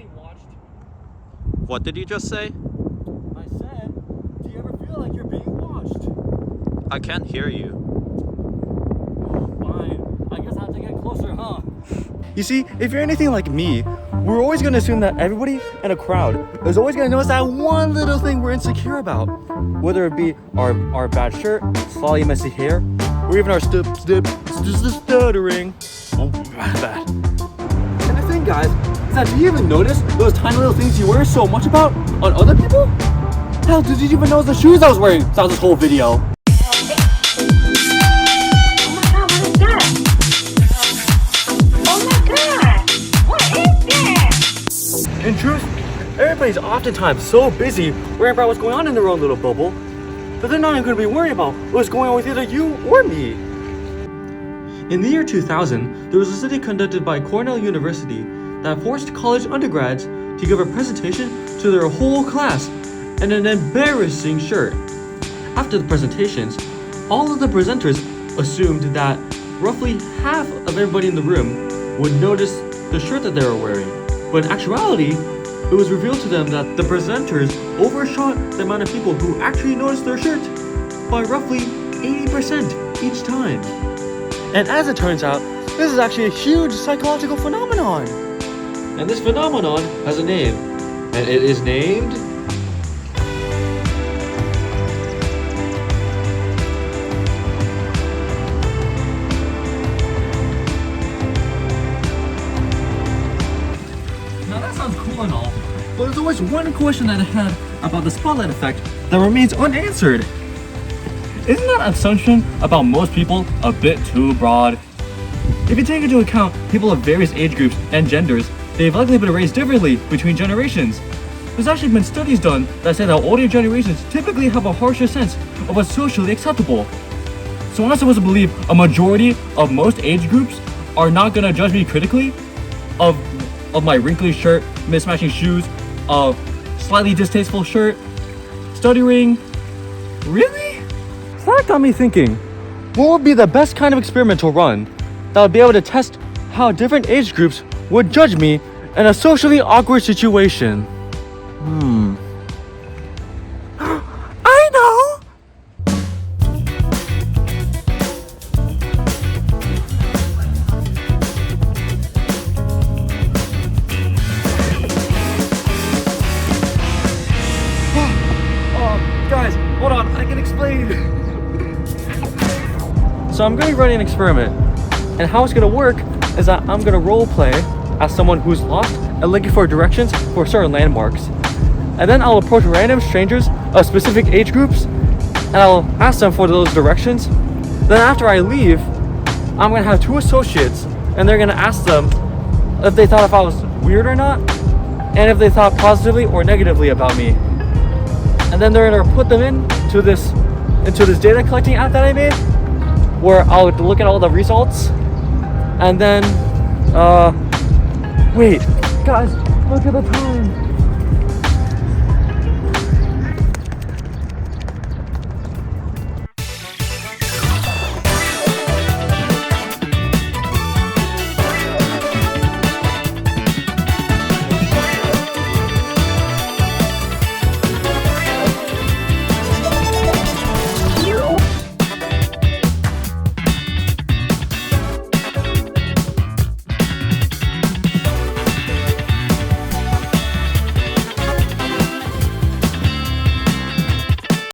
being watched? What did you just say? I said, do you ever feel like you're being watched? I can't hear you. Fine. I guess I have to get closer, huh? You see, if you're anything like me, we're always going to assume that everybody in a crowd is always going to notice that one little thing we're insecure about. Whether it be our bad shirt, slightly messy hair, or even our stuttering. Oh, bad. And the thing, guys, is that do you even notice those tiny little things you worry so much about on other people? Hell, did you even notice the shoes I was wearing throughout this whole video? In truth, everybody's oftentimes so busy worrying about what's going on in their own little bubble that they're not even going to be worried about what's going on with either you or me. In the year 2000, there was a study conducted by Cornell University that forced college undergrads to give a presentation to their whole class in an embarrassing shirt. After the presentations, all of the presenters assumed that roughly half of everybody in the room would notice the shirt that they were wearing. But in actuality, it was revealed to them that the presenters overshot the amount of people who actually noticed their shirt by roughly 80% each time. And as it turns out, this is actually a huge psychological phenomenon. And this phenomenon has a name, and it is named... Now that sounds cool and all, but there's always one question that I had about the spotlight effect that remains unanswered. Isn't that assumption about most people a bit too broad? If you take into account people of various age groups and genders, they've likely been raised differently between generations. There's actually been studies done that say that older generations typically have a harsher sense of what's socially acceptable. So I'm supposed to believe a majority of most age groups are not gonna judge me critically of my wrinkly shirt, mismatching shoes, slightly distasteful shirt, stuttering. Really? So that got me thinking, what would be the best kind of experiment to run that would be able to test how different age groups would judge me in a socially awkward situation? I know! Guys, hold on, I can explain. So I'm going to be running an experiment, and how it's going to work is that I'm going to role play as someone who's lost and looking for directions for certain landmarks. And then I'll approach random strangers of specific age groups, and I'll ask them for those directions. Then after I leave, I'm going to have two associates, and they're going to ask them if they thought if I was weird or not, and if they thought positively or negatively about me. And then they're going to put them into this data collecting app that I made, where I'll look at all the results, and then wait, guys, look at the time.